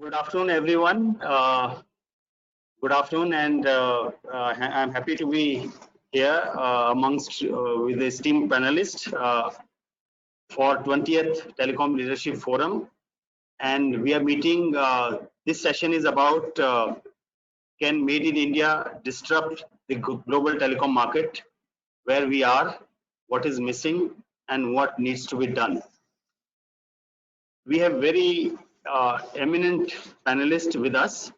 Good afternoon, everyone. Good afternoon, and I'm happy to be here amongst with the esteemed panelists for 20th Telecom Leadership Forum. And we are meeting. This session is about can Made in India disrupt the global telecom market? Where we are, what is missing, and what needs to be done. We have very eminent panelists with us.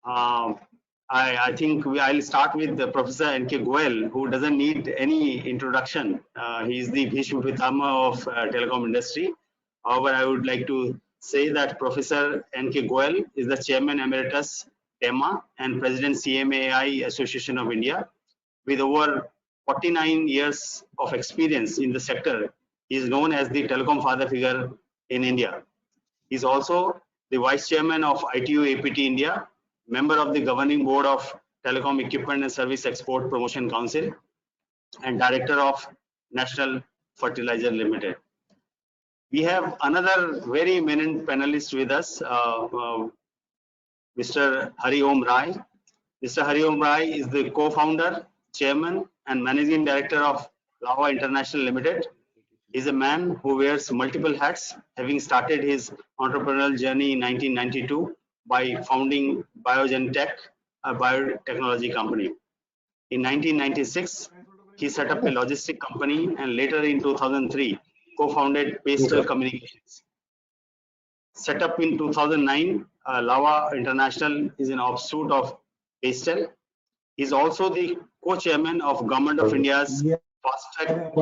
I think I'll start with Professor N.K. Goel, who doesn't need any introduction. He is the Bhishma Pitama of telecom industry. However, I would like to say that Professor N.K. Goel is the Chairman Emeritus TEMA and President CMAI Association of India. With over 49 years of experience in the sector, he is known as the telecom father figure in India. He is also the Vice Chairman of ITU APT India, member of the governing board of Telecom Equipment and Service Export Promotion Council, and director of National Fertilizer Limited. We have another very eminent panelist with us, Mr. Hari Om Rai. Mr. Hari Om Rai is the co-founder, chairman, and managing director of Huawei International Limited. He is a man who wears multiple hats, having started his entrepreneurial journey in 1992 by founding Biogen Tech, a biotechnology company. In 1996, he set up a logistic company, and later in 2003, co-founded Pastel Communications. Set up in 2009, Lava International is an offshoot of Pastel. He is also the co-chairman of Government of India's Fast-Track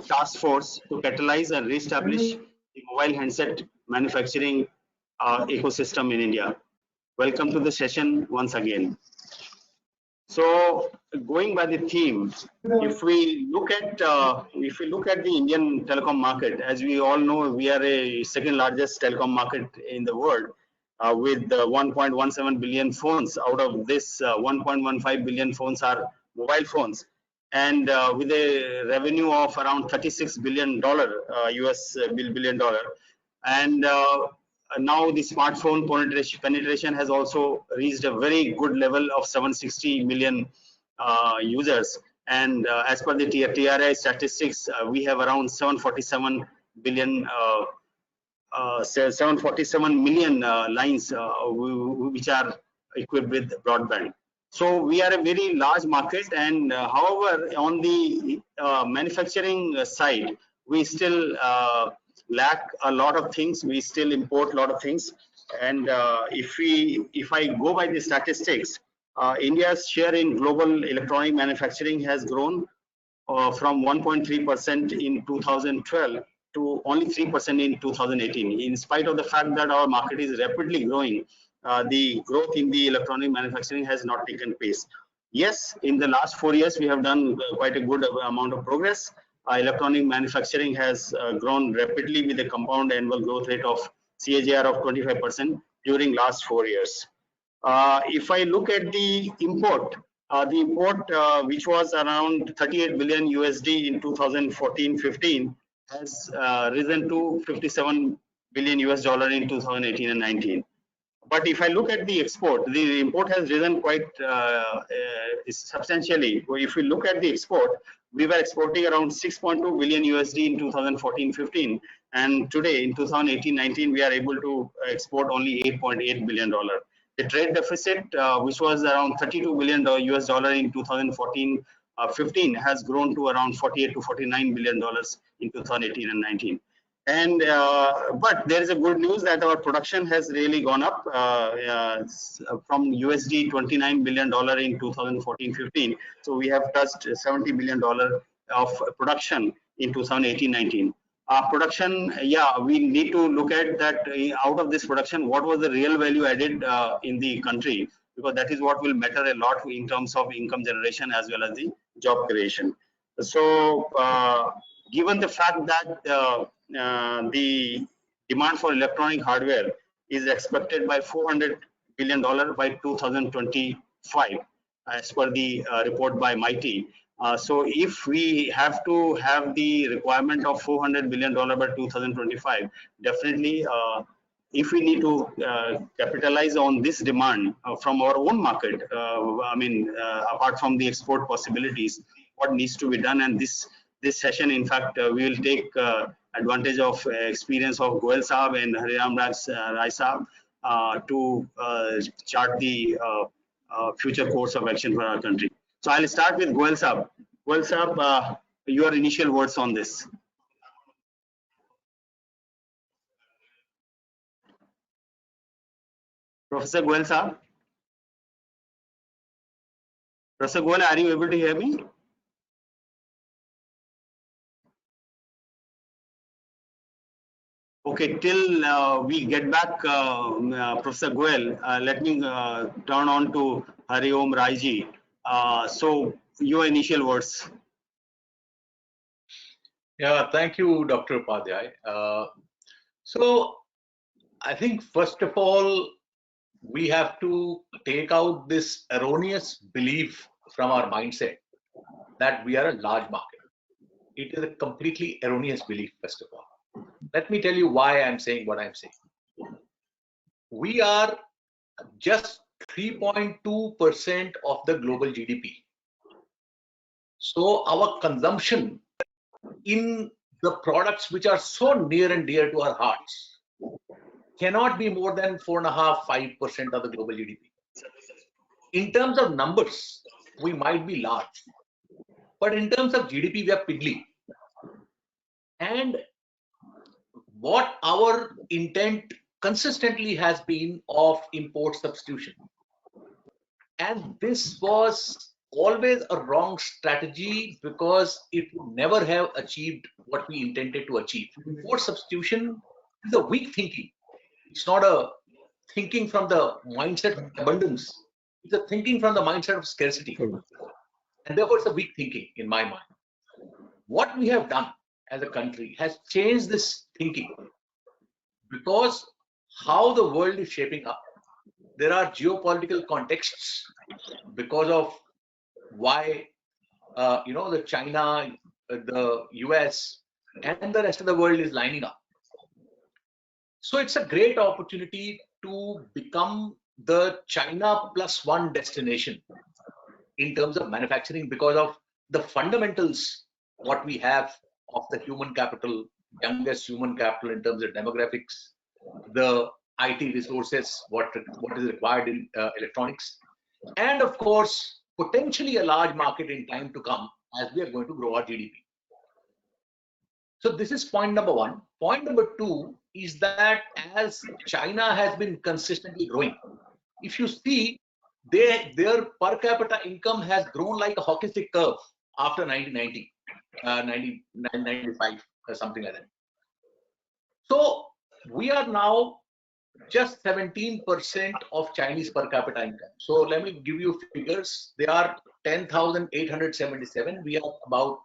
Task Force to catalyze and re-establish the mobile handset manufacturing ecosystem in India. Welcome to the session once again. So, going by the theme, if we look at the Indian telecom market, as we all know, we are a second largest telecom market in the world, with 1.17 billion phones. Out of this, 1.15 billion phones are mobile phones, and with a revenue of around $36 billion US billion dollar, and now the smartphone penetration has also reached a very good level of 760 million users, and as per the TRI statistics, we have around 747 billion 747 million lines which are equipped with broadband. So we are a very large market, and however, on the manufacturing side, we still lack a lot of things. We still import a lot of things, and if I go by the statistics, India's share in global electronic manufacturing has grown from 1.3% in 2012 to only 3% in 2018. In spite of the fact that our market is rapidly growing, the growth in the electronic manufacturing has not taken place. Yes, in the last 4 years, we have done quite a good amount of progress. Electronic manufacturing has grown rapidly with a compound annual growth rate of CAGR of 25% during last 4 years. If I look at the import, which was around 38 billion USD in 2014-15 has risen to 57 billion US dollar in 2018 and 19. But if I look at the export, the import has risen quite substantially. If we look at the export, we were exporting around 6.2 billion USD in 2014-15, and today in 2018-19 we are able to export only 8.8 billion dollar. The trade deficit, which was around 32 billion US dollar in 2014-15, has grown to around 48 to 49 billion dollars in 2018 and 19. And but there is a good news that our production has really gone up from USD 29 billion dollar in 2014-15. So we have touched 70 billion dollar of production in 2018-19. Production, yeah, we need to look at that. Out of this production, what was the real value added in the country, because that is what will matter a lot in terms of income generation as well as the job creation. So given the fact that the demand for electronic hardware is expected by $400 billion by 2025, as per the report by MITI. So if we have to have the requirement of $400 billion by 2025, definitely if we need to capitalize on this demand from our own market, apart from the export possibilities, what needs to be done? And this session, in fact, we will take advantage of experience of Goel Saab and Hariram Rai Saab to chart the future course of action for our country. So I'll start with Goel Saab. Goel Saab, your initial words on this. Professor Goel Saab? Professor Goel, are you able to hear me? Okay, till we get back, Professor Goel, let me turn on to Hari Om Raiji. So, your initial words. Yeah, thank you, Dr. Upadhyay. So, I think first of all, we have to take out this erroneous belief from our mindset that we are a large market. It is a completely erroneous belief, first of all. Let me tell you why I'm saying what I'm saying. We are just 3.2% of the global GDP. So our consumption in the products which are so near and dear to our hearts cannot be more than 4.5–5% of the global GDP. In terms of numbers, we might be large, but in terms of GDP, we are piddly. And what our intent consistently has been of import substitution. And this was always a wrong strategy because it would never have achieved what we intended to achieve. Import substitution is a weak thinking. It's not a thinking from the mindset of abundance. It's a thinking from the mindset of scarcity. And therefore, it's a weak thinking in my mind. What we have done as a country has changed this thinking because how the world is shaping up. There are geopolitical contexts because of why, the China, the US, and the rest of the world is lining up. So it's a great opportunity to become the China +1 destination in terms of manufacturing because of the fundamentals, what we have of the human capital, youngest human capital in terms of demographics, the IT resources, what is required in electronics, and of course, potentially a large market in time to come as we are going to grow our GDP. So this is point number one. Point number two is that as China has been consistently growing, if you see, their per capita income has grown like a hockey stick curve after 1990, 1995, or something like that. So we are now just 17% of Chinese per capita income. So let me give you figures. They are 10,877. We are about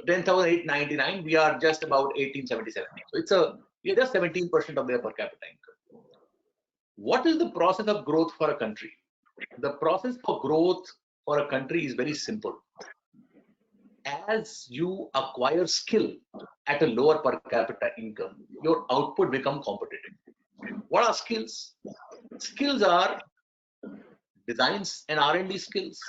10,899. We are just about 1877. So we are just 17% of their per capita income. What is the process of growth for a country? The process for growth for a country is very simple. As you acquire skill at a lower per capita income, your output becomes competitive. What are skills? Skills are designs and R&D skills,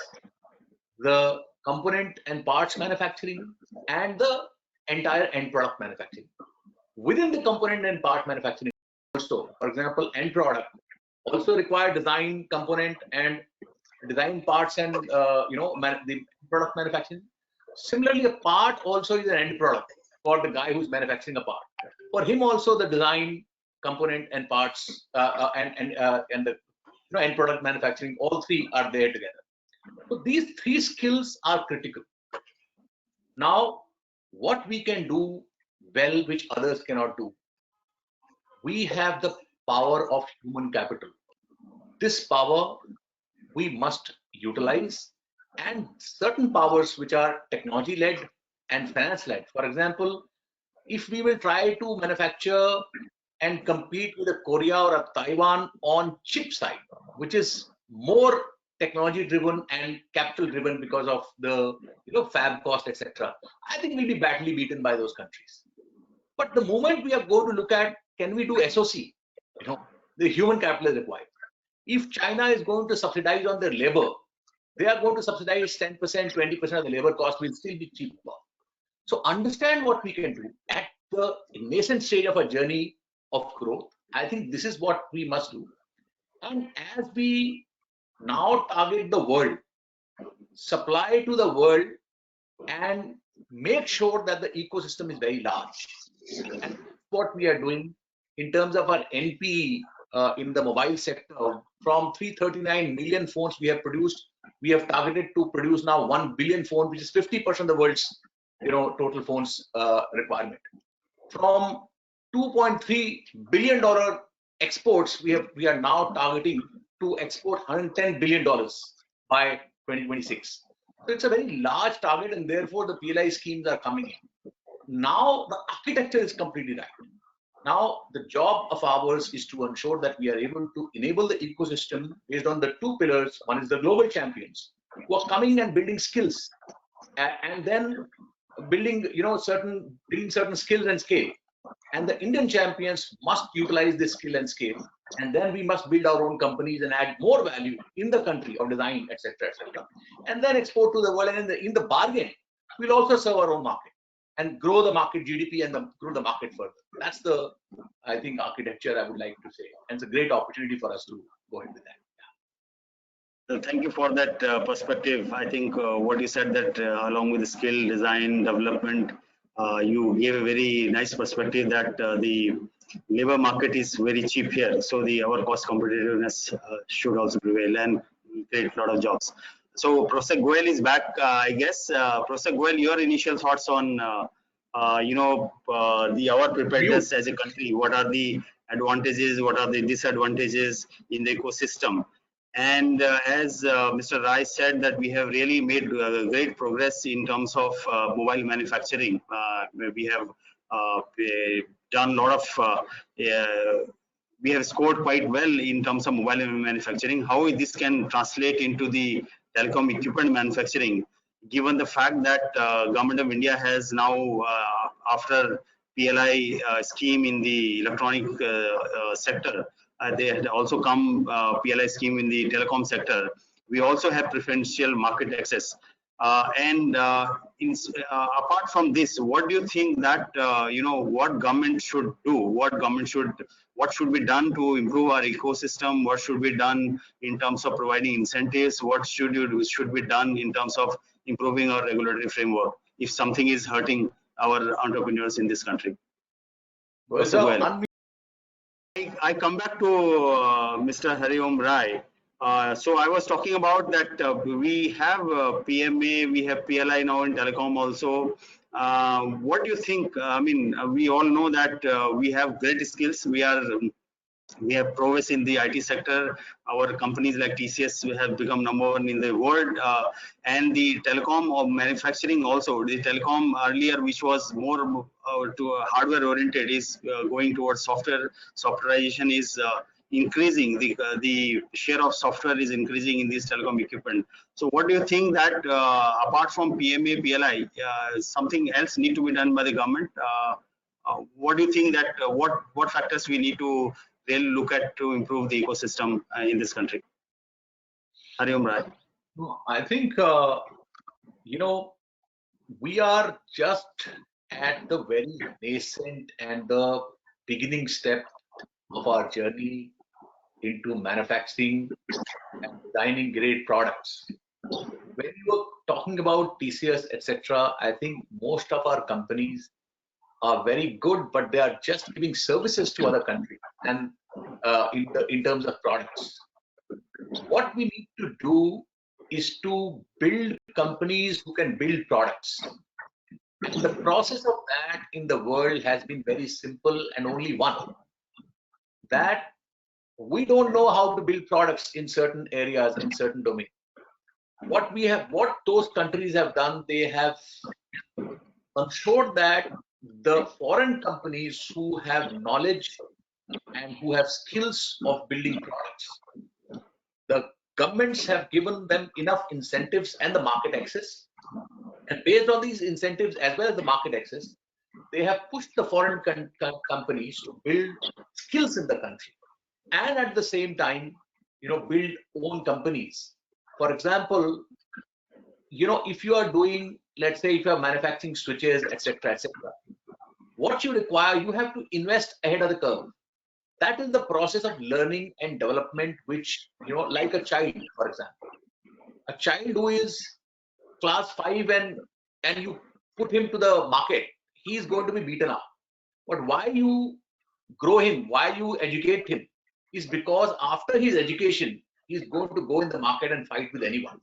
the component and parts manufacturing, and the entire end product manufacturing. Within the component and part manufacturing also, for example, end product also require design, component, and design parts and the product manufacturing. Similarly, a part also is an end product for the guy who's manufacturing a part. For him also, the design, component, and parts and the end product manufacturing, all three are there together. So these three skills are critical. Now, what we can do well, which others cannot do, we have the power of human capital. This power we must utilize, and certain powers which are technology led and finance led. For example, if we will try to manufacture and compete with a Korea or a Taiwan on chip side, which is more technology driven and capital driven because of the fab cost, etc., I think we'll be badly beaten by those countries. But the moment we are going to look at, can we do SOC? The human capital is required. If China is going to subsidize on their labor, they are going to subsidize 10%, 20% of the labor cost will still be cheaper. So understand what we can do at the nascent stage of a journey of growth. I think this is what we must do. And as we now target the world, supply to the world and make sure that the ecosystem is very large. And what we are doing in terms of our NPE in the mobile sector, from 339 million phones we have produced, we have targeted to produce now 1 billion phones, which is 50% of the world's total phones requirement. From $2.3 billion exports, we are now targeting to export $110 billion by 2026. So it's a very large target, and therefore the PLI schemes are coming in. Now the architecture is completely right. Now the job of ours is to ensure that we are able to enable the ecosystem based on the two pillars. One is the global champions who are coming and building skills, and then building certain skills and scale. And the Indian champions must utilize this skill and scale, and then we must build our own companies and add more value in the country of design, etc., and then export to the world. And in the bargain, we'll also serve our own market and grow the market GDP and grow the market further. That's the, I think, architecture I would like to say, and it's a great opportunity for us to go ahead with that. Thank you for that perspective. I think what you said, that along with the skill design development, you gave a very nice perspective that the labor market is very cheap here, so our cost competitiveness should also prevail and create a lot of jobs. So Professor Goel is back, I guess. Professor Goel, your initial thoughts on our preparedness as a country. What are the advantages? What are the disadvantages in the ecosystem? And as Mr. Rai said, that we have really made great progress in terms of mobile manufacturing. We have done a lot of, we have scored quite well in terms of mobile manufacturing. How this can translate into the telecom equipment manufacturing, given the fact that Government of India has now, after PLI scheme in the electronic sector, they had also come PLI scheme in the telecom sector. We also have preferential market access. Apart from this, what do you think that what government should do? What should be done to improve our ecosystem? What should be done in terms of providing incentives? What should be done in terms of improving our regulatory framework if something is hurting our entrepreneurs in this country? Well, I come back to Mr. Hariom Rai. So I was talking about that we have PMA, we have PLI now in telecom also. What do you think? I mean, we all know that we have great skills. We have prowess in the IT sector. Our companies like TCS have become #1 in the world, and the telecom or manufacturing also. The telecom earlier, which was more to hardware oriented, is going towards software. Softwareization is increasing. The share of software is increasing in this telecom equipment. So, what do you think that apart from PMA, PLI, something else need to be done by the government? What do you think that what factors we need to really look at to improve the ecosystem in this country? Hariom Rai. I think we are just at the very nascent and the beginning step of our journey into manufacturing and designing great products. When you were talking about TCS, etc., I think most of our companies are very good, but they are just giving services to other countries and in terms of products. What we need to do is to build companies who can build products. And the process of that in the world has been very simple and only one. That we don't know how to build products in certain areas, in certain domains. What those countries have done, they have ensured that the foreign companies who have knowledge and who have skills of building products, the governments have given them enough incentives and the market access. And based on these incentives as well as the market access, they have pushed the foreign companies to build skills in the country. and at the same time, build own companies. For example, if you are doing, let's say, if you are manufacturing switches, etc., etc., what you require, you have to invest ahead of the curve. That is the process of learning and development, which, like a child, for example, a child who is class 5 and you put him to the market, he is going to be beaten up. But why you grow him, why you educate him, is because after his education, he's going to go in the market and fight with anyone.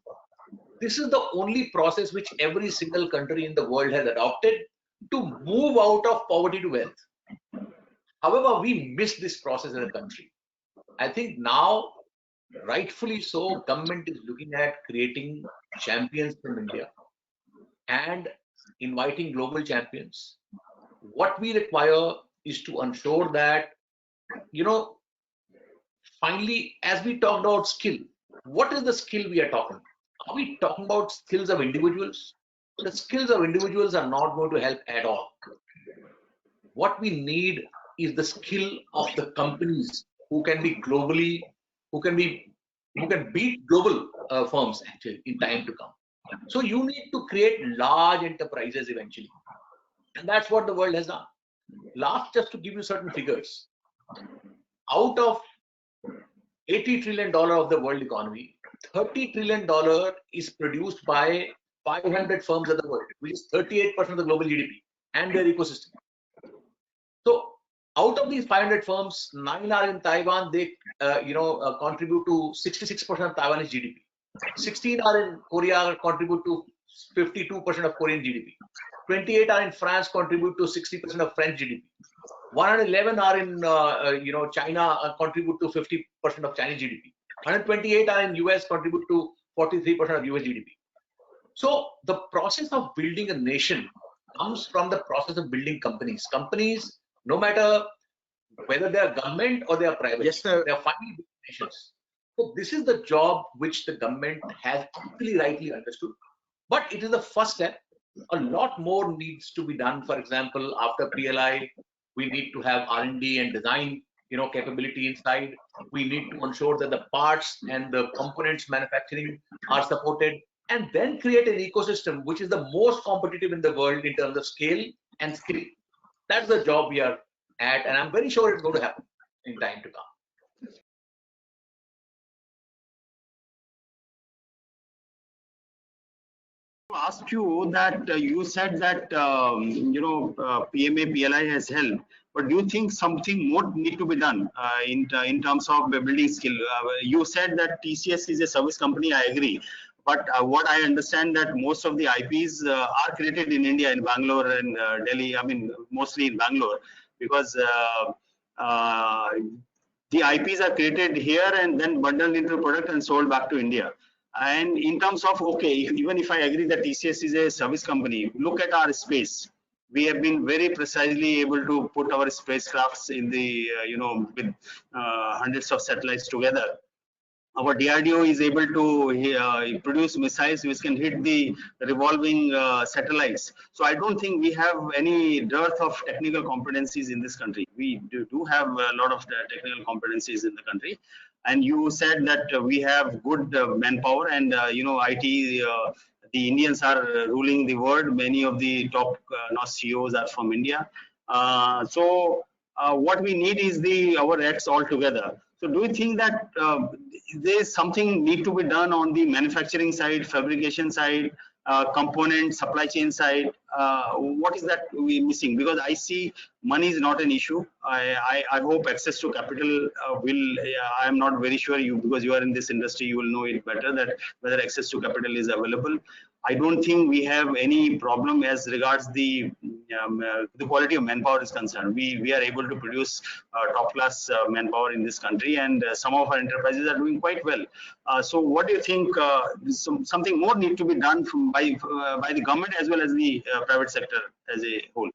This is the only process which every single country in the world has adopted to move out of poverty to wealth. However, we miss this process as a country. I think now, rightfully so, government is looking at creating champions from India and inviting global champions. What we require is to ensure that, finally, as we talked about skill, what is the skill we are talking? Are we talking about skills of individuals? The skills of individuals are not going to help at all. What we need is the skill of the companies who can be globally, who can beat global firms actually in time to come. So you need to create large enterprises eventually, and that's what the world has done. Just to give you certain figures, out of $80 trillion of the world economy, $30 trillion is produced by 500 firms of the world, which is 38% of the global GDP and their ecosystem. So out of these 500 firms, 9 are in Taiwan. They contribute to 66% of Taiwanese GDP. 16 are in Korea, contribute to 52% of Korean GDP. 28 are in France, contribute to 60% of French GDP. 111 are in China, contribute to 50% of Chinese GDP. 128 are in US, contribute to 43% of US GDP. So the process of building a nation comes from the process of building companies. Companies, no matter whether they are government or they are private, yes, sir, they are finally nations. So this is the job which the government has equally rightly understood. But it is the first step. A lot more needs to be done. For example, after PLI, we need to have R&D and design, capability inside. We need to ensure that the parts and the components manufacturing are supported, and then create an ecosystem which is the most competitive in the world in terms of scale and skill. That's the job we are at, and I'm very sure it's going to happen in time to come. Asked you that you said that PMA PLI has helped, but do you think something more need to be done in terms of building skill? You said that TCS is a service company. I agree, but what I understand that most of the IPs are created in India, in Bangalore and Delhi. I mean, mostly in Bangalore, because the IPs are created here and then bundled into a product and sold back to India. And in terms of, okay, even if I agree that TCS is a service company, look at our space. We have been very precisely able to put our spacecrafts in the, with hundreds of satellites together. Our DRDO is able to produce missiles which can hit the revolving satellites. So I don't think we have any dearth of technical competencies in this country. We do have a lot of technical competencies in the country. And you said that we have good manpower, and IT. The Indians are ruling the world. Many of the top CEOs are from India. So what we need is our acts all together. So do you think that there is something need to be done on the manufacturing side, fabrication side, component supply chain side? What is that we missing? Because I see money is not an issue. I hope access to capital will. I am not very sure, because you are in this industry, you will know it better, that whether access to capital is available. I don't think we have any problem as regards the quality of manpower is concerned. We are able to produce top class manpower in this country, and some of our enterprises are doing quite well. So what do you think? Something more need to be done by the government as well as the private sector as a whole.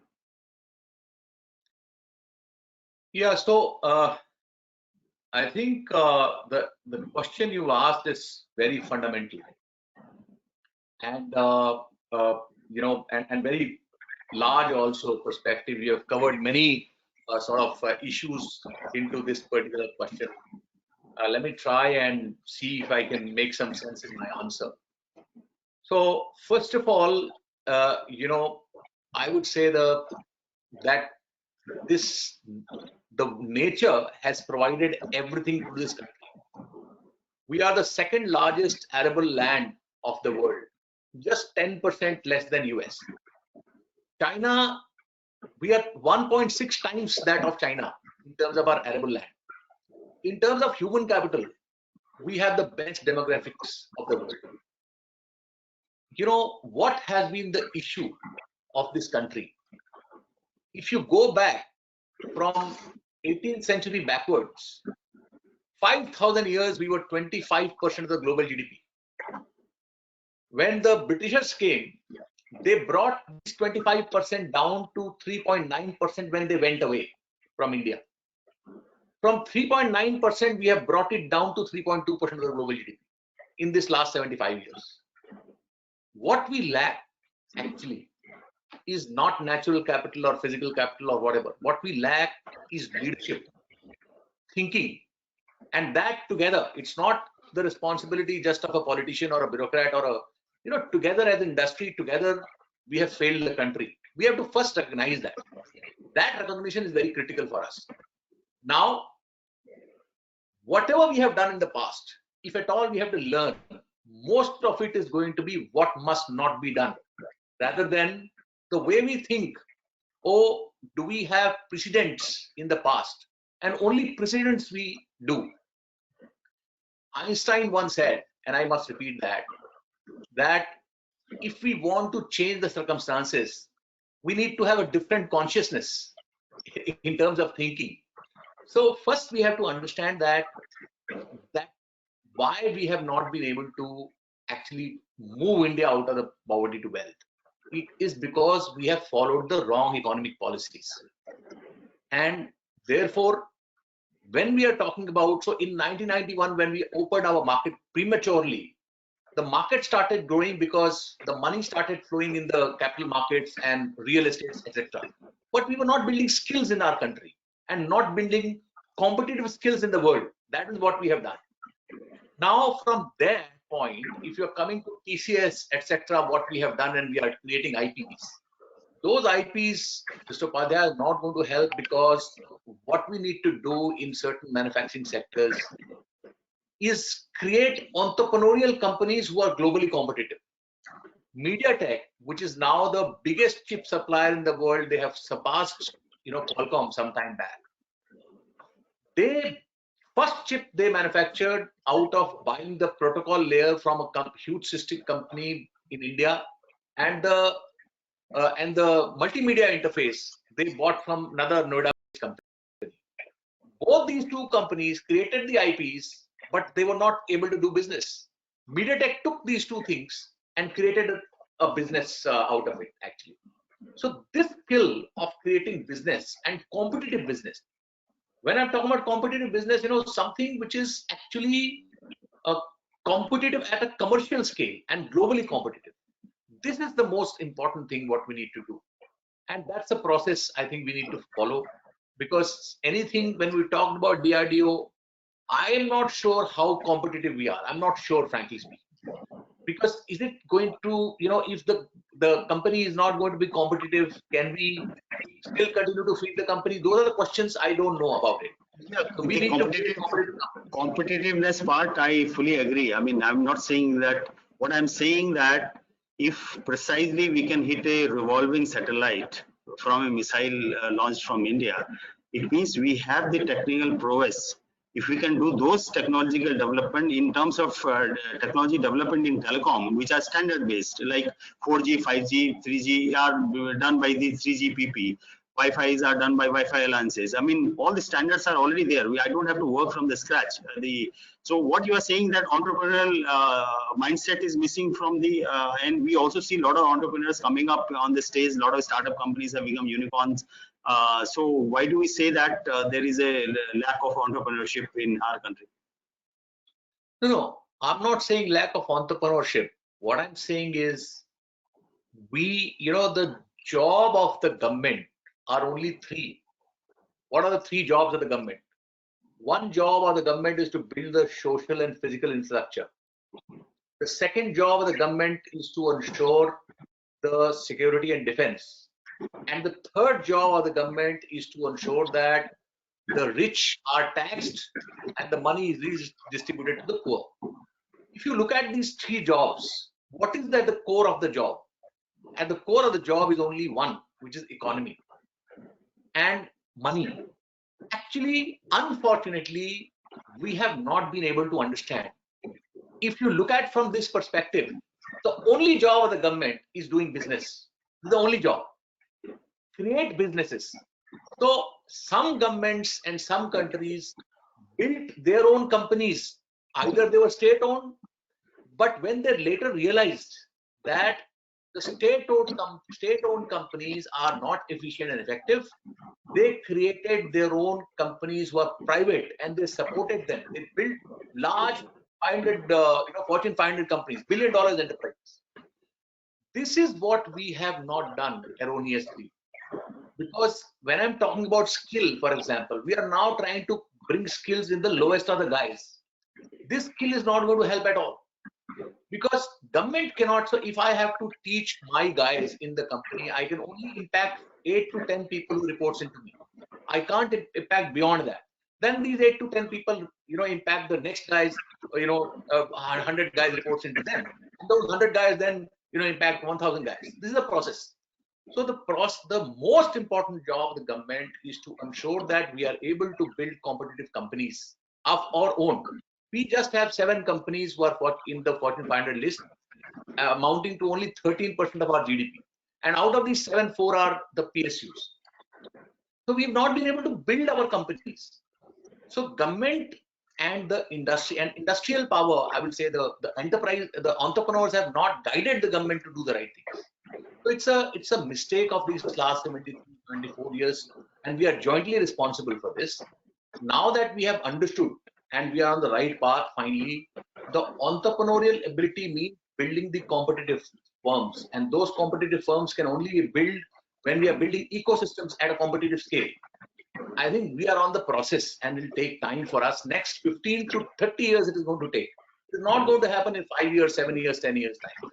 Yeah, so I think the question you asked is very fundamental, and and very large also perspective. You have covered many issues into this particular question. Let me try and see if I can make some sense in my answer. So first of all, I would say that the nature has provided everything to this country. We are the second largest arable land of the world, just 10% less than US. China, we are 1.6 times that of China in terms of our arable land. In terms of human capital, we have the best demographics of the world. What has been the issue of this country? If you go back from 18th century backwards, 5,000 years, we were 25% of the global GDP. When the Britishers came, they brought this 25% down to 3.9% when they went away from India. From 3.9%, we have brought it down to 3.2% of the global GDP in this last 75 years. What we lack actually is not natural capital or physical capital or whatever. What we lack is leadership, thinking, and that together, it's not the responsibility just of a politician or a bureaucrat or together as industry, together we have failed the country. We have to first recognize that. That recognition is very critical for us. Now, whatever we have done in the past, if at all we have to learn, most of it is going to be what must not be done, rather than the way we think, oh, do we have precedents in the past? And only precedents we do. Einstein once said, and I must repeat that if we want to change the circumstances, we need to have a different consciousness in terms of thinking. So first we have to understand that why we have not been able to actually move India out of the poverty to wealth. It is because we have followed the wrong economic policies. And therefore, when we are talking about, so in 1991, when we opened our market prematurely, the market started growing because the money started flowing in the capital markets and real estates, etc. But we were not building skills in our country and not building competitive skills in the world. That is what we have done. Now, from that point, if you're coming to TCS, etc., what we have done, and we are creating IPs. Those IPs, Mr. Upadhyay, is not going to help, because what we need to do in certain manufacturing sectors is create entrepreneurial companies who are globally competitive. MediaTek, which is now the biggest chip supplier in the world, they have surpassed Qualcomm some time back. First chip they manufactured out of buying the protocol layer from a huge system company in India, and the multimedia interface they bought from another Noida company. Both these two companies created the IPs, but they were not able to do business. MediaTek took these two things and created a business out of it, actually. So this skill of creating business and competitive business, when I'm talking about competitive business, something which is actually competitive at a commercial scale and globally competitive. This is the most important thing what we need to do. And that's a process I think we need to follow, because anything, when we talked about DRDO, I am not sure how competitive we are. I'm not sure, frankly speaking. Because is it going to, if the company is not going to be competitive, can we still continue to feed the company? Those are the questions I don't know about it. Yeah, so we need competitiveness part, I fully agree. I mean, I'm not saying that. What I'm saying that if precisely we can hit a revolving satellite from a missile launched from India, it means we have the technical prowess. If we can do those technological development in terms of technology development in telecom, which are standard based, like 4G, 5G, 3G are done by the 3GPP, Wi-Fi's are done by Wi-Fi alliances. I mean, all the standards are already there. I don't have to work from the scratch. So what you are saying, that entrepreneurial mindset is missing from the, and we also see a lot of entrepreneurs coming up on the stage. A lot of startup companies have become unicorns. So why do we say that there is a lack of entrepreneurship in our country? No, I'm not saying lack of entrepreneurship. What I'm saying is the job of the government are only three. what are the three jobs of the government? One job of the government is to build the social and physical infrastructure. The second job of the government is to ensure the security and defense. And the third job of the government is to ensure that the rich are taxed and the money is redistributed to the poor. If you look at these three jobs, what is at the core of the job? At the core of the job is only one, which is economy and money. Actually, unfortunately, we have not been able to understand. If you look at from this perspective, the only job of the government is doing business. The only job. Create businesses. So some governments and some countries built their own companies. Either they were state-owned, but when they later realized that the state-owned companies are not efficient and effective, they created their own companies were private and they supported them. They built large 500, Fortune 500 companies, $1 billion enterprises. This is what we have not done erroneously. Because when I'm talking about skill, for example, we are now trying to bring skills in the lowest of the guys. This skill is not going to help at all. Because government cannot, so if I have to teach my guys in the company, I can only impact 8 to 10 people who reports into me. I can't impact beyond that. Then these 8 to 10 people, impact the next guys, 100 guys reports into them. And those 100 guys then, impact 1,000 guys. This is the process. So the most important job of the government is to ensure that we are able to build competitive companies of our own. We just have 7 companies who are in the Fortune 500 list, amounting to only 13% of our GDP. And out of these 7, 4 are the PSUs. So we've not been able to build our companies. So government and the industry and industrial power, I would say the enterprise, the entrepreneurs have not guided the government to do the right things. So it's a mistake of these last 24 years, and we are jointly responsible for this. Now that we have understood and we are on the right path, finally, the entrepreneurial ability means building the competitive firms, and those competitive firms can only be built when we are building ecosystems at a competitive scale. I think we are on the process, and it will take time for us. Next 15 to 30 years it is going to take. It is not going to happen in 5 years, 7 years, 10 years time.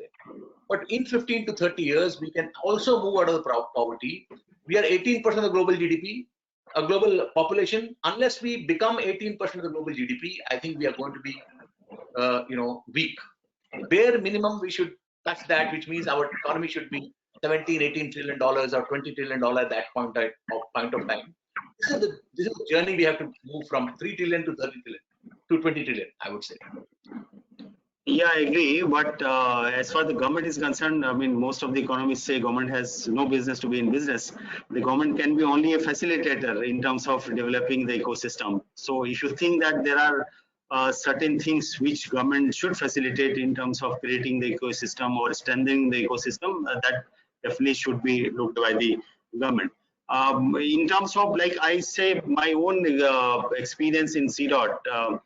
But in 15 to 30 years, we can also move out of the poverty. We are 18% of the global GDP, a global population. Unless we become 18% of the global GDP, I think we are going to be, weak. Bare minimum, we should touch that, which means our economy should be 17, 18 trillion dollars or 20 trillion dollars at that point of time. This is the journey we have to move from 3 trillion to 30 trillion to 20 trillion, I would say. Yeah, I agree. But as far as the government is concerned, I mean, most of the economists say government has no business to be in business. The government can be only a facilitator in terms of developing the ecosystem. So if you think that there are certain things which government should facilitate in terms of creating the ecosystem or strengthening the ecosystem, that definitely should be looked by the government. In terms of, like I say, my own experience in CDOT,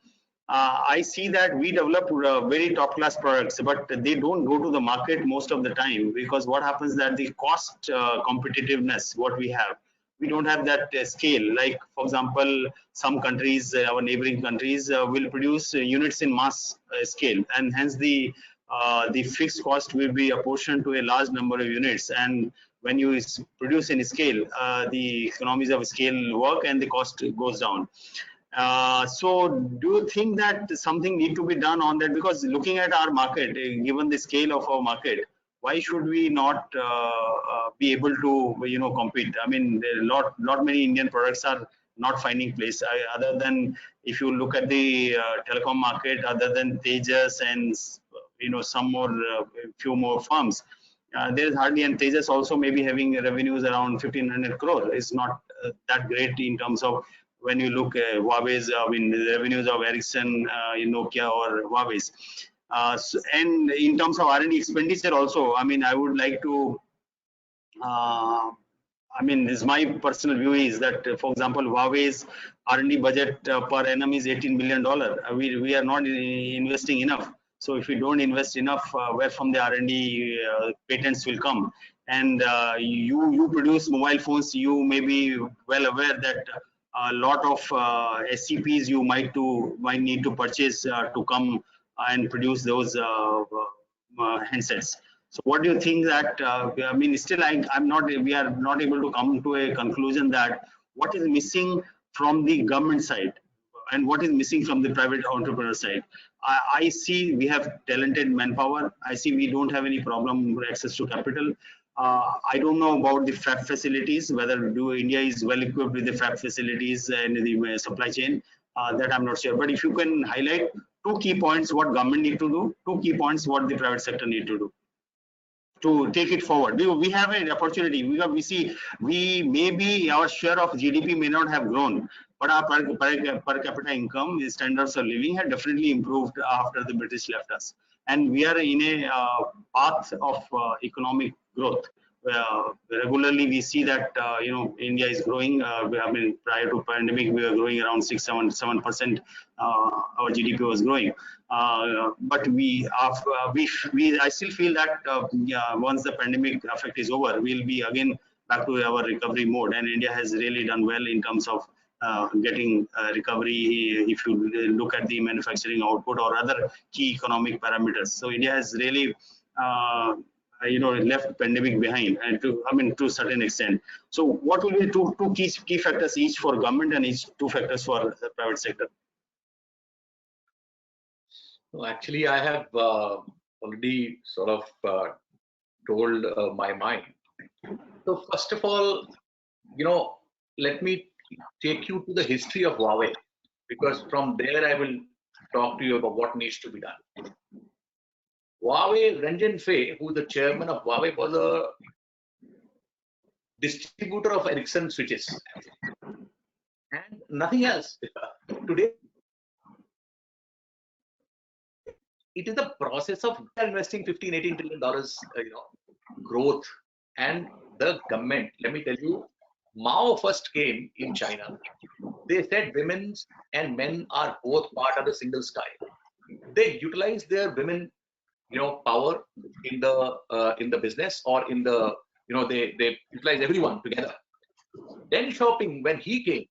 I see that we develop very top class products, but they don't go to the market most of the time, because what happens that the cost competitiveness, what we have, we don't have that scale. Like, for example, some countries, our neighboring countries will produce units in mass scale, and hence the fixed cost will be apportioned to a large number of units. And when you produce in scale, the economies of scale work and the cost goes down. So do you think that something need to be done on that? Because looking at our market, given the scale of our market, why should we not be able to compete? I mean, not many Indian products are not finding place. Other than, if you look at the telecom market, other than Tejas and some more few more firms, there is hardly, and Tejas also maybe having revenues around 1,500 crore. Is not that great in terms of, when you look at Huawei's, I mean, the revenues of Ericsson, Nokia or Huawei's. And in terms of R&D expenditure also, I mean, I would like to, I mean, this my personal view is that, for example, Huawei's R&D budget per annum is $18 billion. We are not investing enough. So if we don't invest enough, where from the R&D patents will come? And you produce mobile phones, you may be well aware that a lot of SCPs you might need to purchase to come and produce those handsets. So what do you think that, I mean, still we are not able to come to a conclusion that what is missing from the government side and what is missing from the private entrepreneur side. I see we have talented manpower. I see we don't have any problem with access to capital. I don't know about the fab facilities, whether India is well equipped with the fab facilities and the supply chain. That I'm not sure. But if you can highlight two key points what government need to do, two key points what the private sector need to do to take it forward. We have an opportunity. We see we maybe our share of GDP may not have grown, but our per capita income, standards of living have definitely improved after the British left us, and we are in a path of economic growth. Regularly we see that India is growing. I mean, prior to pandemic we were growing around 6-7%. Our GDP was growing, but I still feel that yeah, once the pandemic effect is over, we'll be again back to our recovery mode, and India has really done well in terms of getting recovery if you look at the manufacturing output or other key economic parameters. So India has really left pandemic behind, and to a certain extent. So what will be two key factors each for government and each two factors for the private sector? So actually, I have already sort of told my mind. So first of all, let me take you to the history of Huawei, because from there I will talk to you about what needs to be done. Huawei, Renjin Fei, who is the chairman of Huawei, was a distributor of Ericsson switches and nothing else. Today, it is the process of investing $15-18 trillion, growth, and the government. Let me tell you, Mao first came in China. They said women and men are both part of the single sky. They utilize their women, power in the business, or in the they utilize everyone together. Then shopping, when he came,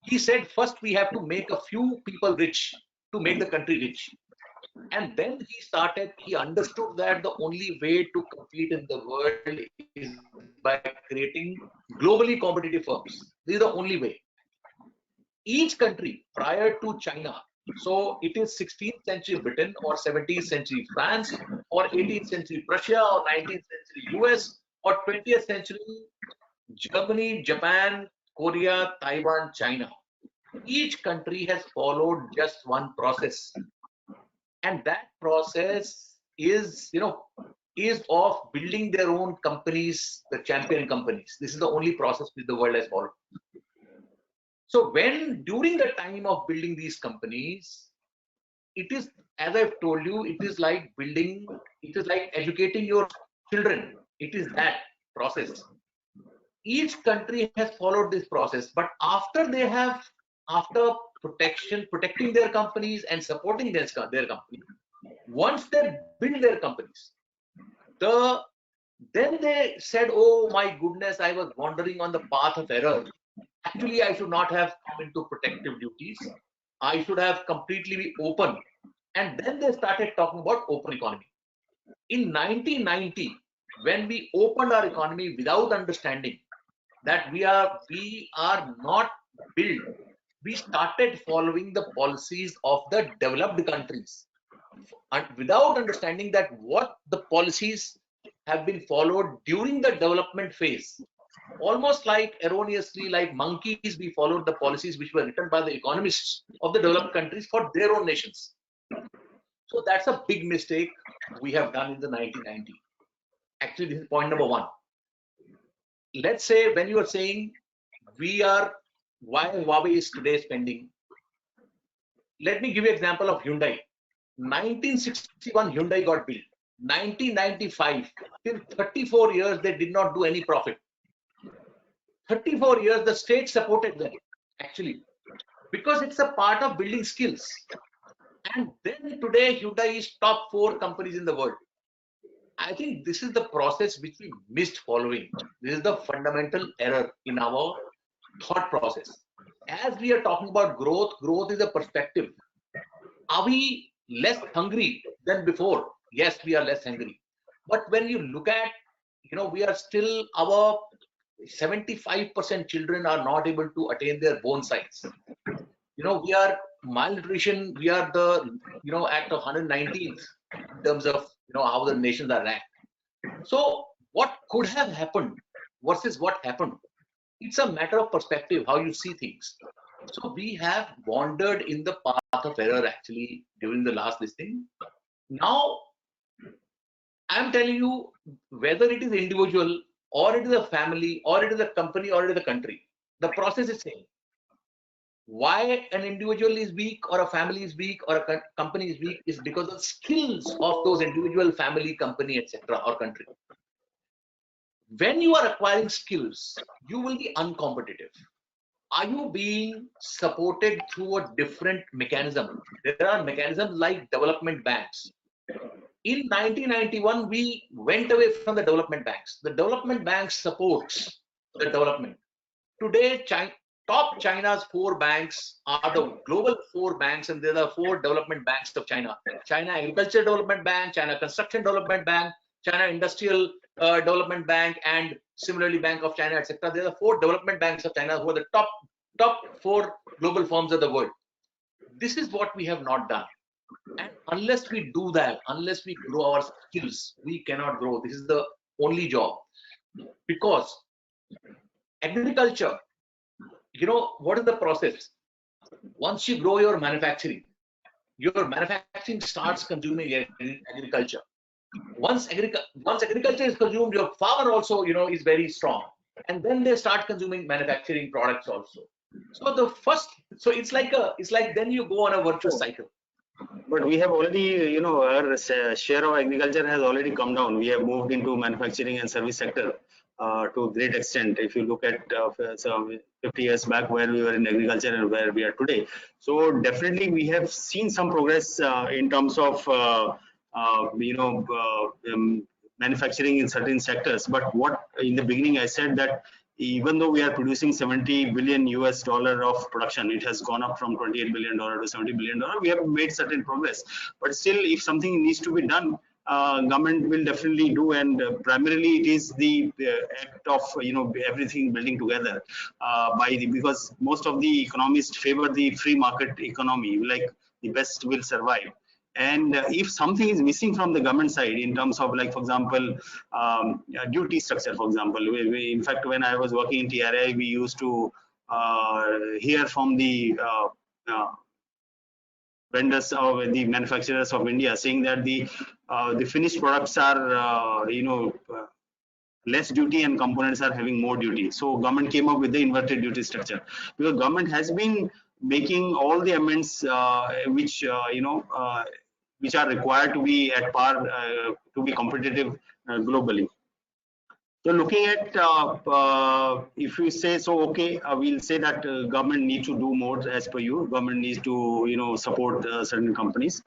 he said first we have to make a few people rich to make the country rich. And then he understood that the only way to compete in the world is by creating globally competitive firms. This is the only way. Each country prior to China, so it is 16th century Britain, or 17th century France, or 18th century Prussia, or 19th century US, or 20th century Germany, Japan, Korea, Taiwan, China. Each country has followed just one process. And that process is of building their own companies, the champion companies. This is the only process which the world has followed. So during the time of building these companies, it is, as I've told you, it is like educating your children. It is that process. Each country has followed this process, but after protecting their companies and supporting their company, once they build their companies, then they said, oh my goodness, I was wandering on the path of error. Actually, I should not have come into protective duties. I should have completely be open. And then they started talking about open economy. In 1990, when we opened our economy without understanding that we are not built, we started following the policies of the developed countries, and without understanding that what the policies have been followed during the development phase. Almost like erroneously, like monkeys, we followed the policies which were written by the economists of the developed countries for their own nations. So that's a big mistake we have done in the 1990s. Actually, this is point number one. Let's say, when you are saying why Huawei is today spending, let me give you an example of Hyundai. 1961 Hyundai got built. 1995, till 34 years they did not do any profit. 34 years the state supported them, actually, because it's a part of building skills. And then today Hyundai is top 4 companies in the world. I think this is the process which we missed following. This is the fundamental error in our thought process. As we are talking about growth, growth is a perspective. Are we less hungry than before? Yes, we are less hungry. But when you look at, we are still, our 75% children are not able to attain their bone size. We are malnutrition, we are at the 119th in terms of, how the nations are ranked. So what could have happened versus what happened? It's a matter of perspective, how you see things. So we have wandered in the path of error actually during the last listing. Now, I'm telling you, whether it is individual or it is a family or it is a company or it is a country, the process is same. Why an individual is weak or a family is weak or a company is weak is because of skills of those individual, family, company, etc. or country. When you are acquiring skills, you will be uncompetitive. Are you being supported through a different mechanism? There are mechanisms like development banks. In 1991, we went away from the development banks. The development bank supports the development. Today, China's 4 banks are the global 4 banks, and they're the 4 development banks of China. China Agriculture Development Bank, China Construction Development Bank, China Industrial Development Bank, and similarly Bank of China, etc. They're the 4 development banks of China who are the top 4 global firms of the world. This is what we have not done. And unless we do that, unless we grow our skills, we cannot grow. This is the only job. Because agriculture, what is the process? Once you grow your manufacturing starts consuming agriculture. Once agriculture is consumed, your farmer also, is very strong. And then they start consuming manufacturing products also. So it's like then you go on a virtuous cycle. But we have already, our share of agriculture has already come down. We have moved into manufacturing and service sector to a great extent. If you look at some 50 years back where we were in agriculture and where we are today. So definitely we have seen some progress in terms of, manufacturing in certain sectors. But what in the beginning I said that even though we are producing 70 billion US dollar of production, it has gone up from 28 billion dollar to 70 billion dollar. We have made certain progress, but still, if something needs to be done, government will definitely do, and primarily it is the act of everything building together because most of the economists favor the free market economy, like the best will survive. And if something is missing from the government side in terms of, like, for example, duty structure, for example, in fact, when I was working in TRI, we used to hear from the vendors or the manufacturers of India saying that the finished products are, less duty and components are having more duty. So government came up with the inverted duty structure, because government has been making all the amendments which are required to be at par to be competitive globally. So looking at, if you say so, okay, we'll say that government needs to do more as per you. Government needs to, support certain companies.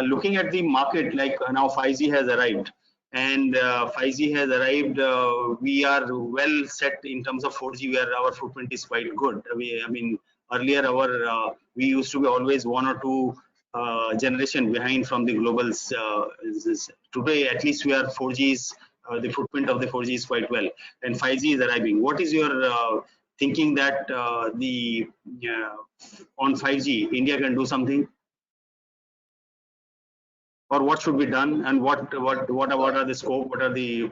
Looking at the market, like now 5G has arrived, and 5G has arrived. We are well set in terms of 4G, where our footprint is quite good. I mean, earlier we used to be always 1 or 2 generation behind from the globals. Today, at least we are 4Gs. The footprint of the 4G is quite well, and 5G is arriving. What is your thinking that on 5G India can do something, or what should be done, and what are the scope, what are the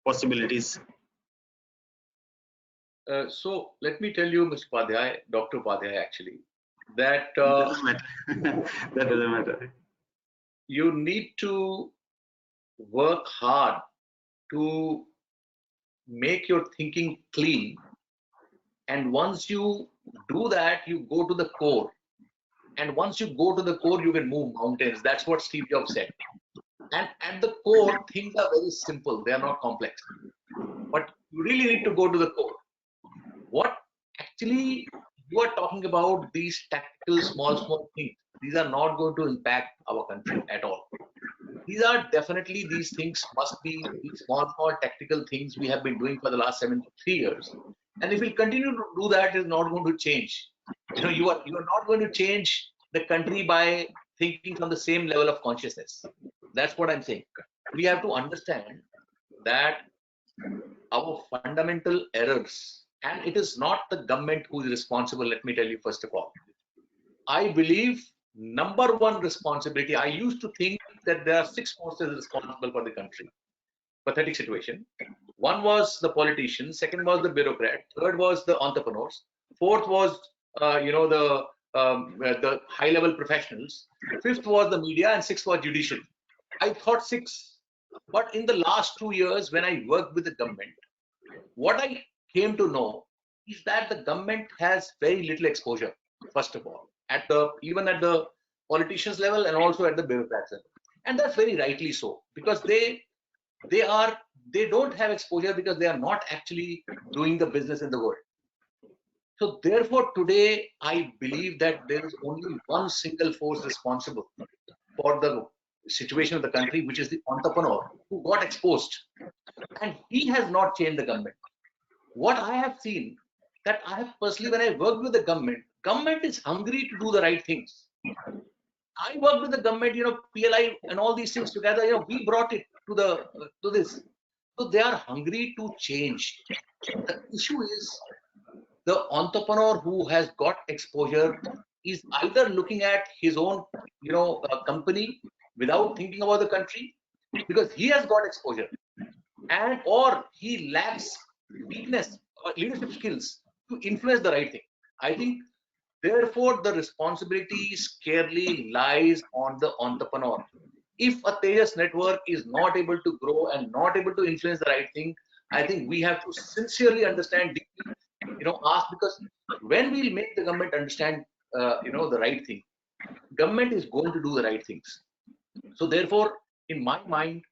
possibilities? So let me tell you, Mr. Upadhyay, Dr. Upadhyay, actually, that doesn't matter. That doesn't matter. You need to work hard to make your thinking clean, and once you do that, you go to the core, and once you go to the core, you can move mountains. That's what Steve Jobs said. And at the core, things are very simple, they are not complex, but you really need to go to the core. What actually you are talking about, these tactical small things, these are not going to impact our country at all. These are definitely, these things must be these small tactical things we have been doing for the last 73 years. And if we continue to do that, it's not going to change. You are not going to change the country by thinking from the same level of consciousness. That's what I'm saying. We have to understand that our fundamental errors, and it is not the government who is responsible. Let me tell you first of all, I believe number one responsibility. I used to think that there are six forces responsible for the country. Pathetic situation. One was the politicians, second was the bureaucrat, third was the entrepreneurs, fourth was the high level professionals, fifth was the media, and sixth was judicial. I thought six, but in the last 2 years when I worked with the government, what I came to know is that the government has very little exposure, first of all, even at the politicians level and also at the bureaucrats level. And that's very rightly so, because they don't have exposure because they are not actually doing the business in the world. So therefore today I believe that there is only one single force responsible for the situation of the country, which is the entrepreneur who got exposed, and he has not changed the government. What I have seen, that I have personally, when I worked with the government is hungry to do the right things. I worked with the government, PLI and all these things together. We brought it to this. So they are hungry to change. The issue is the entrepreneur who has got exposure is either looking at his own, company without thinking about the country, because he has got exposure, and or he lacks weakness or leadership skills to influence the right thing. I think therefore the responsibility scarcely lies on the entrepreneur. If a Tejas network is not able to grow and not able to influence the right thing, I think we have to sincerely understand deeply, ask, because when we'll make the government understand, the right thing, government is going to do the right things. So therefore, in my mind,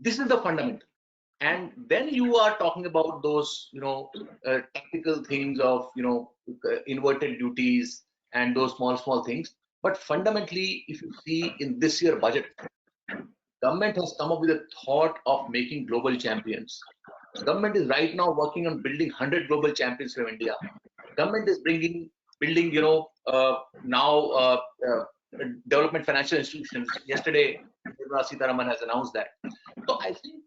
this is the fundamental. And then you are talking about those, technical things of, inverted duties and those small things. But fundamentally, if you see in this year budget, government has come up with a thought of making global champions. Government is right now working on building 100 global champions from India. Government is building, development financial institutions. Yesterday, Nirmala Sitharaman has announced that. So I think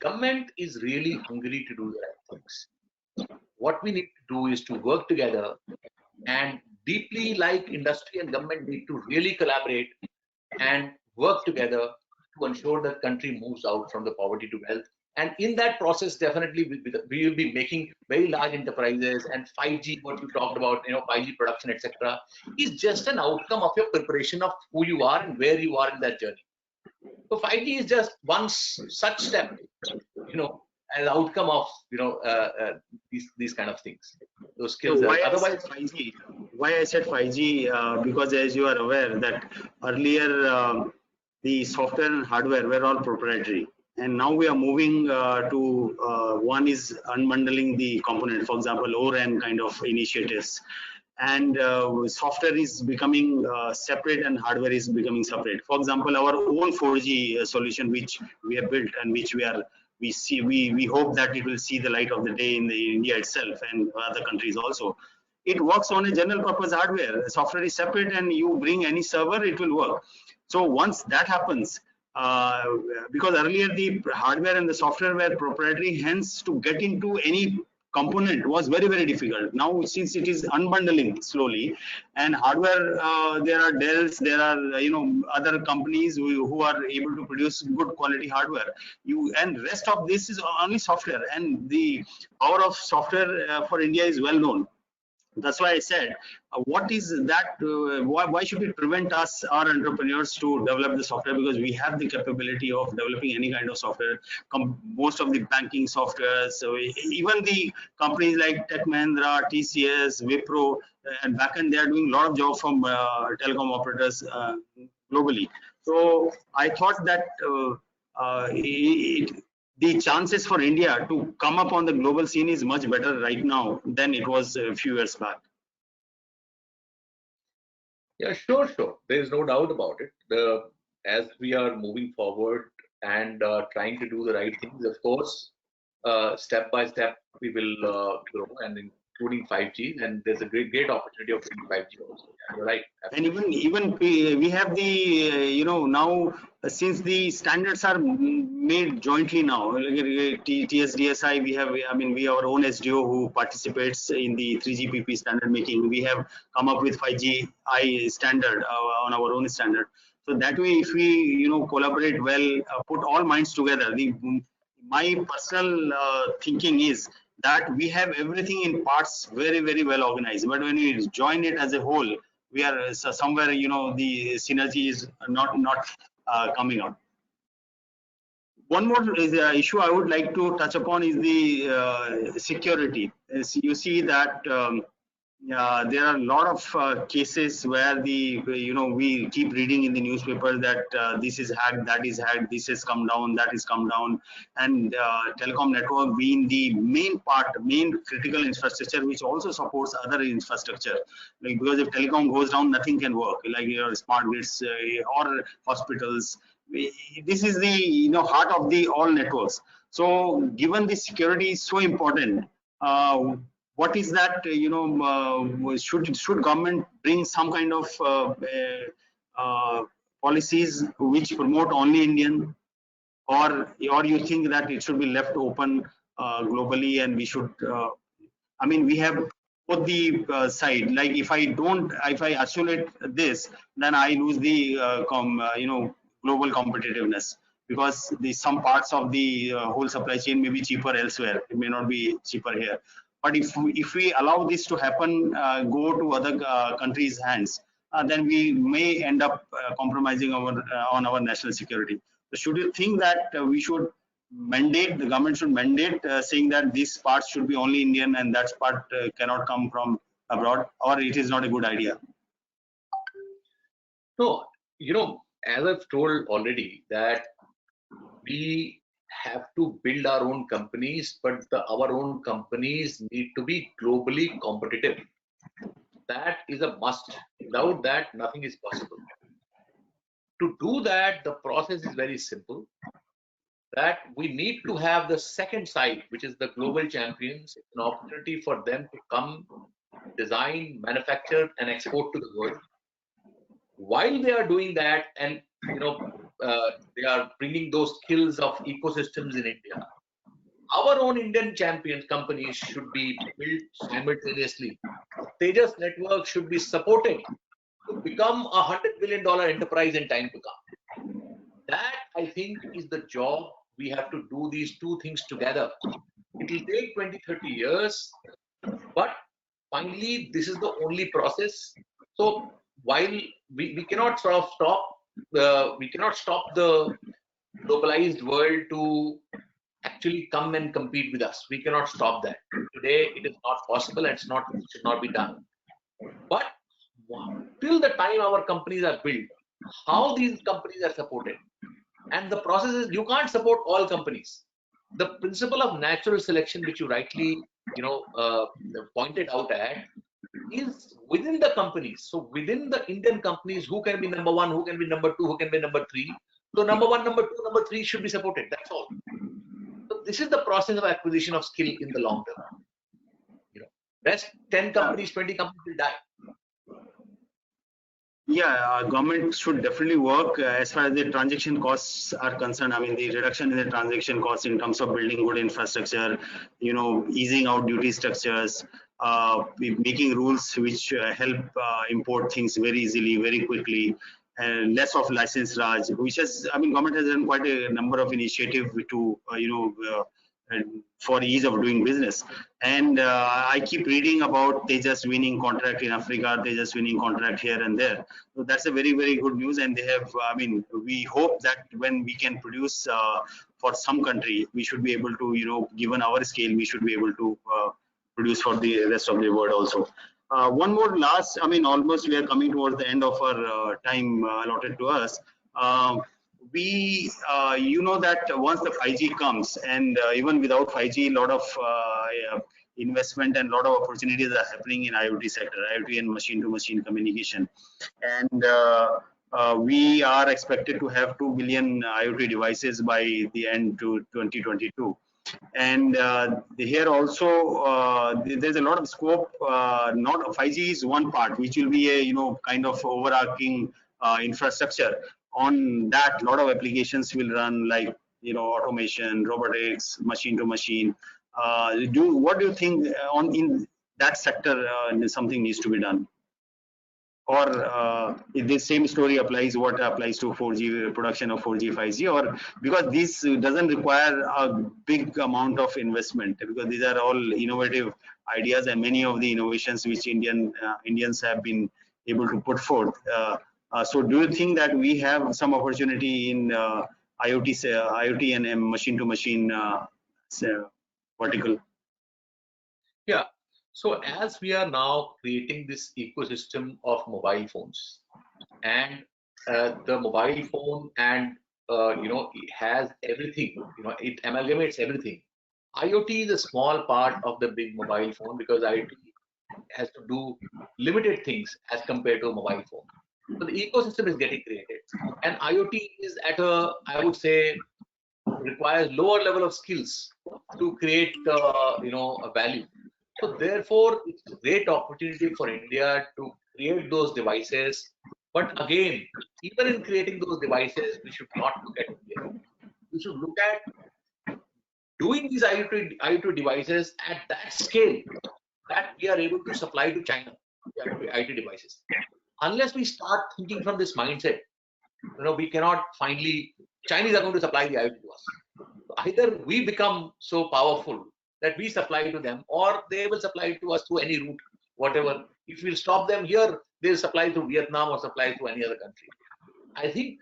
government is really hungry to do the right things. What we need to do is to work together, and deeply, like industry and government need to really collaborate and work together to ensure that country moves out from the poverty to wealth. And in that process, definitely we will be making very large enterprises, and 5G, what you talked about, 5G production, etc., is just an outcome of your preparation of who you are and where you are in that journey. So 5G is just one such step, as outcome of these kind of things, those skills. So why Otherwise, 5G? Why I said 5G? Because as you are aware that earlier the software and hardware were all proprietary, and now we are moving to one is unbundling the component. For example, ORAN kind of initiatives, and software is becoming separate and hardware is becoming separate. For example, our own 4G solution, which we have built and which we hope that it will see the light of the day in the India itself and other countries also. It works on a general purpose hardware. Software is separate, and you bring any server, it will work. So once that happens, because earlier the hardware and the software were proprietary, hence to get into any component was very difficult. Now since it is unbundling slowly, and hardware, there are Dells, there are other companies who are able to produce good quality hardware. And rest of this is only software, and the power of software for India is well known. That's why I said, what is that? Why should it prevent us, our entrepreneurs, to develop the software? Because we have the capability of developing any kind of software. Most of the banking software, so even the companies like Tech Mahindra, TCS, Wipro, and backend, they are doing a lot of job from telecom operators globally. So I thought that the chances for India to come up on the global scene is much better right now than it was a few years back. yeah, sure. There is no doubt about it. As we are moving forward and trying to do the right things, of course, step by step we will grow, and including 5G. And there's a great opportunity of 5G also. You're right. And even we have the now since the standards are made jointly now, TSDSI, we have, I mean, we our own SDO who participates in the 3GPP standard making. We have come up with 5G I standard on our own standard. So that way, if we collaborate well, put all minds together, my personal thinking is that we have everything in parts very well organized, but when we join it as a whole, we are somewhere, the synergy is not coming out. One more issue I would like to touch upon is the security. As you see that there are a lot of cases where we keep reading in the newspaper that this is hacked, that is hacked, this has come down, that has come down, and telecom network being the main critical infrastructure, which also supports other infrastructure. Like, because if telecom goes down, nothing can work. Like your smart grids or hospitals. This is the heart of the all networks. So given the security is so important, what is that, should government bring some kind of policies which promote only Indian, or you think that it should be left open globally, and we should I mean, we have both the side. Like if I isolate this, then I lose the global competitiveness, because some parts of the whole supply chain may be cheaper elsewhere. It may not be cheaper here. But if we allow this to happen, go to other countries' hands, then we may end up compromising on our national security. So should you think that we should the government should mandate saying that this part should be only Indian and that part cannot come from abroad, or it is not a good idea? No, as I've told already, that we have to build our own companies, but our own companies need to be globally competitive. That is a must. Without that, nothing is possible. To do that, the process is very simple. That we need to have the second side, which is the global champions, an opportunity for them to come, design, manufacture, and export to the world. While they are doing that, and they are bringing those skills of ecosystems in India, our own Indian champions companies should be built simultaneously. Tejas network should be supported to become a $100 billion enterprise in time to come. That, I think, is the job. We have to do these two things together. It will take 20-30 years, but finally, this is the only process. So while we cannot sort of stop, we cannot stop the globalized world to actually come and compete with us. We cannot stop that. Today, it is not possible, and it should not be done. But till the time our companies are built, how these companies are supported, and the process is, you can't support all companies. The principle of natural selection, which you rightly pointed out at, is within the companies. So within the Indian companies, who can be number one, who can be number two, who can be number three. So number one, number two, number three should be supported. That's all. So this is the process of acquisition of skill in the long term. Rest 10 companies, 20 companies will die. Yeah, government should definitely work as far as the transaction costs are concerned. I mean, the reduction in the transaction costs in terms of building good infrastructure, easing out duty structures, making rules which help import things very easily, very quickly, and less of license Raj, which has, I mean, government has done quite a number of initiatives to, for ease of doing business. And I keep reading about Tejas winning contract in Africa, Tejas winning contract here and there. So that's a very good news. And they have, I mean, we hope that when we can produce for some country, we should be able to, given our scale, we should be able to produce for the rest of the world also. One more last, I mean, almost we are coming towards the end of our time allotted to us. We that once the 5G comes, and even without 5G, a lot of investment and a lot of opportunities are happening in IoT sector, IoT and machine-to-machine communication. And we are expected to have 2 billion IoT devices by the end to 2022. And here also there's a lot of scope. Not 5G is one part, which will be a kind of overarching infrastructure. On that, a lot of applications will run, like automation, robotics, machine to machine. What do you think on in that sector? Something needs to be done, or if the same story applies, what applies to 4G production of 4G 5G, or because this doesn't require a big amount of investment, because these are all innovative ideas, and many of the innovations which Indians have been able to put forth. So do you think that we have some opportunity in IoT and machine to machine vertical? Yeah. So as we are now creating this ecosystem of mobile phones, and the mobile phone, and it has everything, it amalgamates everything. IoT is a small part of the big mobile phone, because IoT has to do limited things as compared to a mobile phone. So the ecosystem is getting created, and IoT is at I would say, requires lower level of skills to create a value. So therefore, it's a great opportunity for India to create those devices. But again, even in creating those devices, we should not look at India. We should look at doing these IoT devices at that scale that we are able to supply to China, the IoT devices. Unless we start thinking from this mindset, we cannot finally, Chinese are going to supply the IoT to us. Either we become so powerful that we supply to them, or they will supply to us through any route, whatever. If we'll stop them here, they'll supply to Vietnam or supply to any other country. I think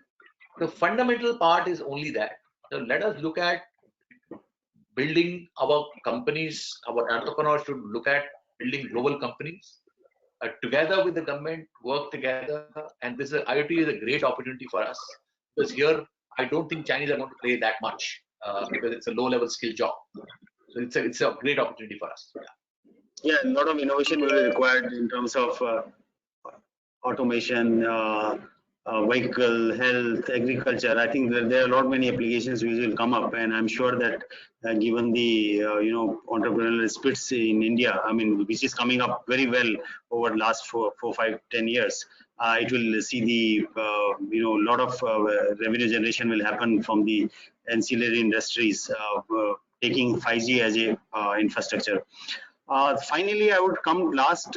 the fundamental part is only that. So let us look at building our companies. Our entrepreneurs should look at building global companies together with the government, work together. And this IoT is a great opportunity for us, because here I don't think Chinese are going to play that much, because it's a low-level skill job. So it's a great opportunity for us. Yeah, a lot of innovation will be required in terms of automation, vehicle, health, agriculture. I think there are a lot many applications which will come up, and I'm sure that given the entrepreneurial spirits in India, I mean, which is coming up very well over the last 4, 5, 10 years, it will see the lot of revenue generation will happen from the ancillary industries taking 5G as a infrastructure. Finally, I would come last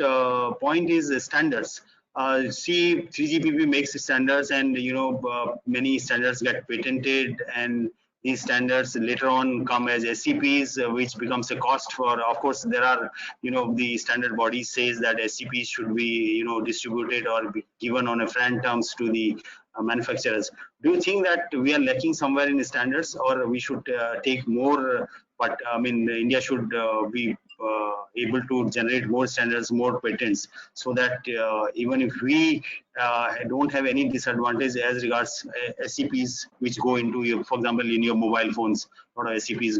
point is standards. See, 3GPP makes standards, and many standards get patented, and these standards later on come as SCPs, which becomes a cost for. Of course, there are the standard body says that SCPs should be distributed or be given on a friend terms to the manufacturers. Do you think that we are lacking somewhere in the standards, or we should take more? But I mean, India should be able to generate more standards, more patents, so that even if we don't have any disadvantage as regards SCPs which go into your, for example, in your mobile phones, a lot of SCPs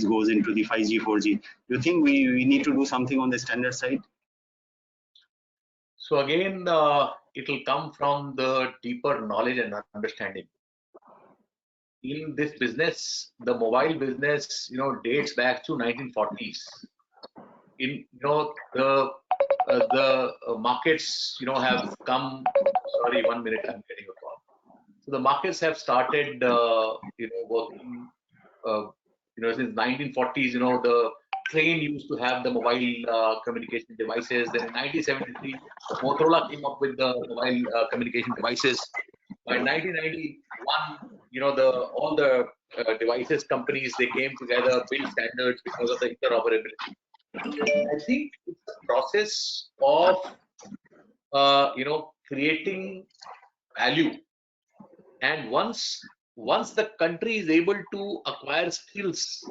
goes into the 5G, 4G. Do you think we need to do something on the standard side? So again, it will come from the deeper knowledge and understanding. In this business, the mobile business, dates back to 1940s. In the markets, have come. Sorry, 1 minute, I'm getting a call. So the markets have started, working, since 1940s. The train used to have the mobile communication devices. Then in 1973, Motorola came up with the mobile communication devices. By 1991, all the devices companies, they came together, built standards because of the interoperability. I think it's a process of creating value, and once the country is able to acquire skills,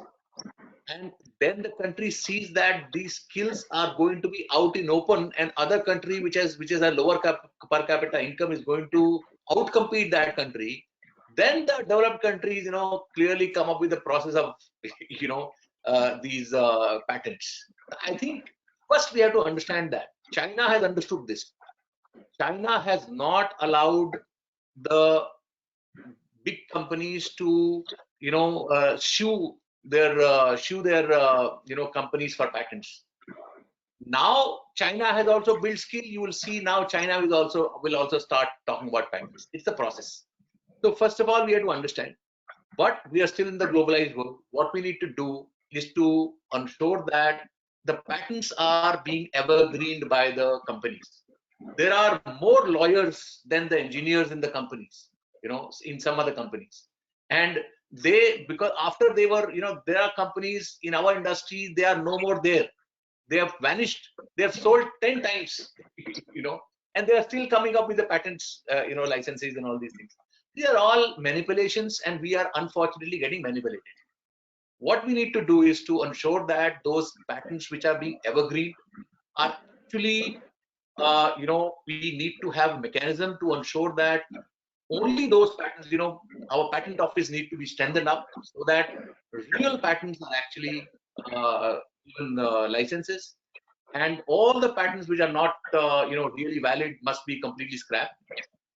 and then the country sees that these skills are going to be out in open, and other country which has a lower per capita income is going to outcompete that country, then the developed countries clearly come up with the process of these patents. I think first we have to understand that China has understood this. China has not allowed the big companies to sue companies for patents. Now China has also built skill. You will see now China will also start talking about patents. It's the process. So first of all, we have to understand, but we are still in the globalized world. What we need to do is to ensure that the patents are being evergreened by the companies. There are more lawyers than the engineers in the companies, in some other companies. And because after they were, there are companies in our industry, they are no more there. They have vanished. They have sold 10 times, and they are still coming up with the patents, licenses and all these things. These are all manipulations, and we are unfortunately getting manipulated. What we need to do is to ensure that those patents which are being evergreen are actually, we need to have a mechanism to ensure that only those patents, our patent office need to be strengthened up so that real patents are actually given licenses, and all the patents which are not, really valid must be completely scrapped.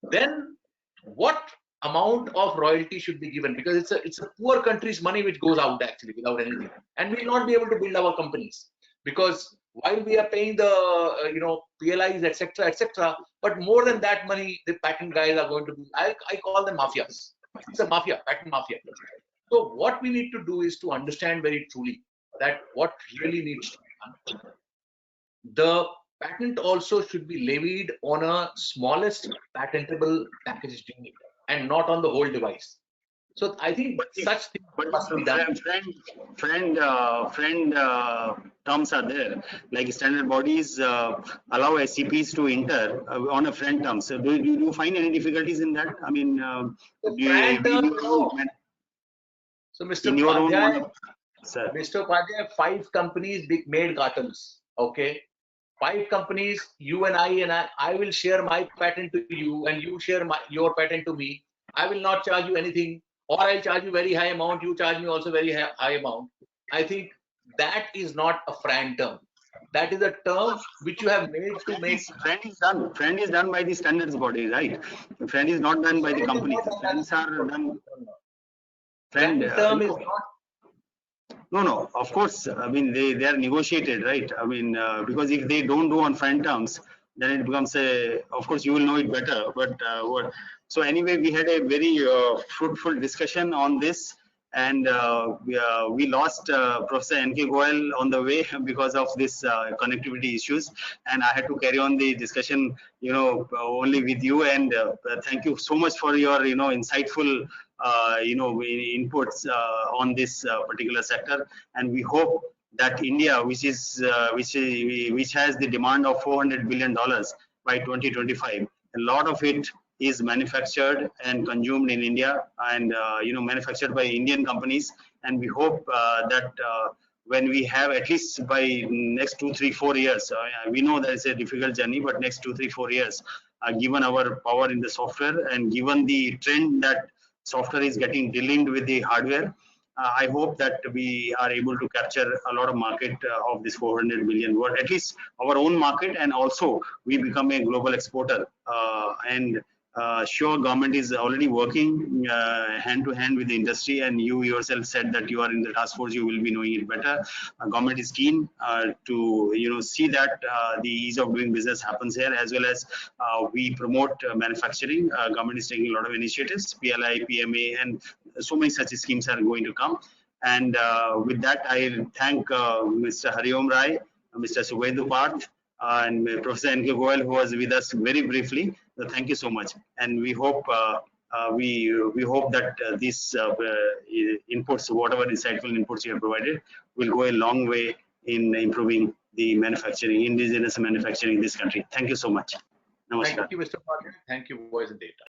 Then what amount of royalty should be given? Because it's a poor country's money which goes out actually without anything, and we'll not be able to build our companies, because while we are paying the PLIs, etc., but more than that money the patent guys are going to be, I call them mafias. It's a mafia, patent mafia. So what we need to do is to understand very truly that what really needs to be done. The patent also should be levied on a smallest patentable packaged unit and not on the whole device. So I think such things must be done. Friend terms are there, like standard bodies allow SCPs to enter on a friend terms. So do you find any difficulties in that? I mean, so Mr. Upadhyay, Mr. Upadhyay, 5 companies made cartels. Okay. 5 companies, you and I will share my patent to you, and you share your patent to me. I will not charge you anything, or I'll charge you very high amount. You charge me also very high amount. I think that is not a friend term. That is a term which you have made to make. Friend is done by the standards body, right? Friend is not done by the companies. Friends are done. Friend term is not. No, of course. I mean, they are negotiated, right? I mean, because if they don't do on friend terms, then it becomes of course, you will know it better. But so anyway, we had a very fruitful discussion on this, and we lost Professor N.K. Goel on the way because of this connectivity issues, and I had to carry on the discussion, only with you. And thank you so much for your, insightful inputs on this particular sector, and we hope that India, which has the demand of $400 billion by 2025, a lot of it is manufactured and consumed in India, and manufactured by Indian companies, and we hope that when we have, at least by next 2, 3, 4 years, we know that it's a difficult journey, but next 2, 3, 4 years, given our power in the software and given the trend that software is getting delinked with the hardware, I hope that we are able to capture a lot of market of this 400 million, or at least our own market, and also we become a global exporter. And sure, government is already working hand to hand with the industry, and you yourself said that you are in the task force, you will be knowing it better. Government is keen to see that the ease of doing business happens here, as well as we promote manufacturing. Government is taking a lot of initiatives, PLI, PMA, and so many such schemes are going to come. And with that, I thank Mr. Hariom Rai, Mr. Subhedu Parth, and Professor N.K. Goel, who was with us very briefly. So thank you so much, and we hope we hope that these inputs, whatever insightful inputs you have provided, will go a long way in improving the manufacturing, indigenous manufacturing in this country. Thank you so much. Namaskar. Thank you, Mr. Upadhyay. Thank you, Voice and Data.